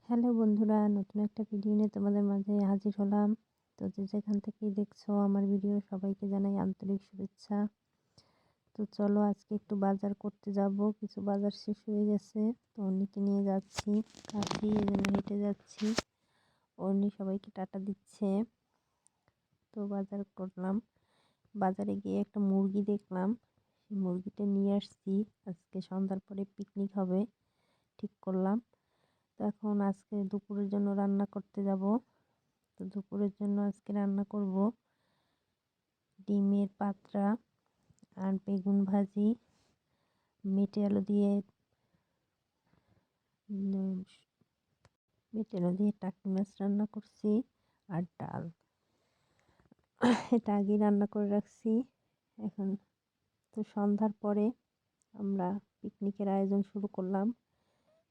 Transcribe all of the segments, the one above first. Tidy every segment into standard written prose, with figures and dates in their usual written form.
Hello বন্ধুরা, নতুন একটা ভিডিও নিয়ে তোমাদের মাঝে হাজির হলাম। তো যে যেখান থেকেই দেখছো আমার ভিডিও, সবাইকে জানাই আন্তরিক শুভেচ্ছা। তো চলো আজকে একটু বাজার করতে যাব, কিছু বাজার শেষ হয়ে গেছে। তো অন্যকে নিয়ে যাচ্ছি, কাছেই এই জন্য হেঁটে যাচ্ছি। অন্য সবাইকে টাটা দিচ্ছে। তো বাজার করলাম, বাজারে গিয়ে একটা মুরগি দেখলাম, সেই মুরগিটা নিয়ে আসছি। আজকে সন্ধ্যার পরে পিকনিক হবে ঠিক করলাম। তো এখন আজকে দুপুরের জন্য রান্না করতে যাব। তো দুপুরের জন্য আজকে রান্না করব ডিমের পাতরা আর বেগুন ভাজি, মেটে আলু দিয়ে উম, মেটে আলু দিয়ে টাকি মাছ রান্না করছি আর ডাল। এটা আগেই রান্না করে রাখছি। এখন তো সন্ধ্যার পরে আমরা পিকনিকের আয়োজন শুরু করলাম।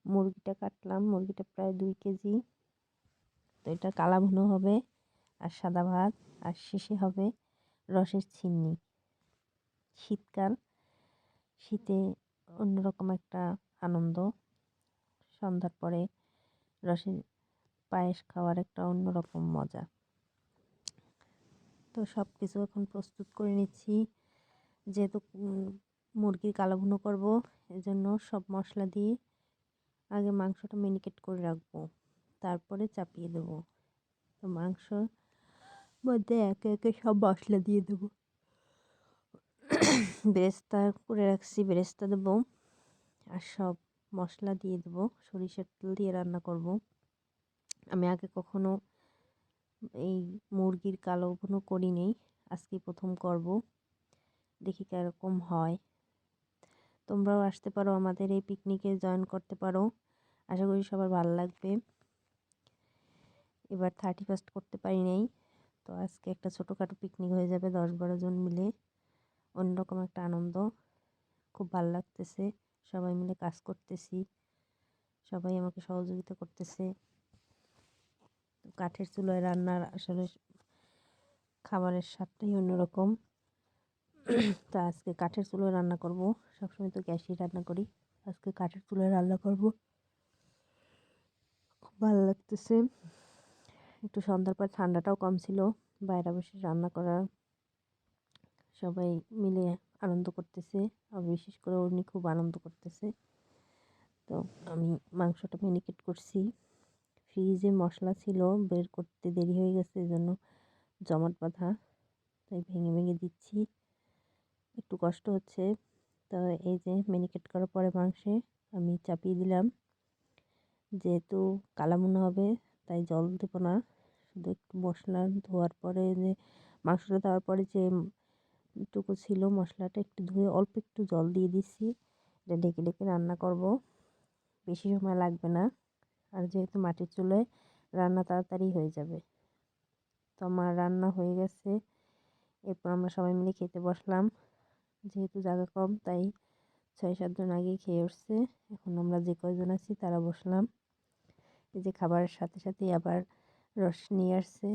মুরগিটা কাটলাম, মুরগিটা প্রায় 2 কেজি। তো এটা কালা ভুনো হবে আর সাদা ভাত, আর শেষে হবে রসের ছিন্নি। শীতকাল, শীতে অন্যরকম একটা আনন্দ। সন্ধ্যার পরে রসের পায়েস খাওয়ার একটা অন্যরকম মজা। তো সব কিছু এখন প্রস্তুত করে নিচ্ছি, যেহেতু মুরগির কালো ভুনো করবো, এজন্য সব মশলা দিয়ে আগে মাংসটা মেরিনেট করে রাখবো, তারপরে চাপিয়ে দেবো। তো মাংসর মধ্যে একে একে সব মশলা দিয়ে দেবো। বেরেস্তা করে রাখছি, বেরেস্তা দেবো আর সব মশলা দিয়ে দেবো। সরিষার তেল দিয়ে রান্না করব। আমি আগে কখনো এই মুরগির কালো ভুনো করিনি, আজকে প্রথম করব, দেখি কীরকম হয়। তোমরাও আসতে পারো, আমাদের এই পিকনিকে জয়েন করতে পারো, আশা করি সবার ভালো লাগবে। এবার 31st করতে পারি নাই, তো আজকে একটা ছোটোখাটো পিকনিক হয়ে যাবে 10-12 জন মিলে। অন্যরকম একটা আনন্দ, খুব ভালো লাগতেছে। সবাই মিলে কাজ করতেছি, সবাই আমাকে সহযোগিতা করতেছে। কাঠের চুলায় রান্নার আসলে খাবারের স্বাদটাই অন্যরকম। তো আজকে কাঠের চুলায় রান্না করব, সবসময় তো গ্যাসেই রান্না করি, আজকে কাঠের চুলায় রান্না করব। খুব ভালো লাগতেছে। একটু সন্ধ্যার পর ঠান্ডাটাও কম ছিল, বাইরে বসে রান্না করা, সবাই মিলে আনন্দ করতেছে। আর বিশেষ করে উনি খুব আনন্দ করতেছে। তো আমি মাংসটা মেরিনেট করছি, ফ্রিজে মশলা ছিল, বের করতে দেরি হয়ে গেছে, এজন্য জমাট বাঁধা, তাই ভেঙে ভেঙে দিচ্ছি, একটু কষ্ট হচ্ছে। তো এই যে মেরিনেট করার পরে মাংসে আমি চাপিয়ে দিলাম। যেহেতু কালা ভুনা হবে তাই জল দেবো না, শুধু একটু মশলা ধোয়ার পরে যে মাংসটা দেওয়ার পরে যে টুকু ছিল মশলাটা একটু ধুয়ে অল্প একটু জল দিয়ে দিচ্ছি। এটা ঢেকে ঢেকে রান্না করব, বেশি সময় লাগবে না। আর যেহেতু মাটির চুলায় রান্না তাড়াতাড়ি হয়ে যাবে। তো আমার রান্না হয়ে গেছে, এরপর আমরা সবাই মিলে খেতে বসলাম। যেহেতু জায়গা কম তাই 6-7 জন আগেই খেয়ে উঠছে, এখন আমরা যে কয়জন আছি তারা বসলাম। এই যে খাবারের সাথে সাথেই আবার রস নিয়ে আসছে,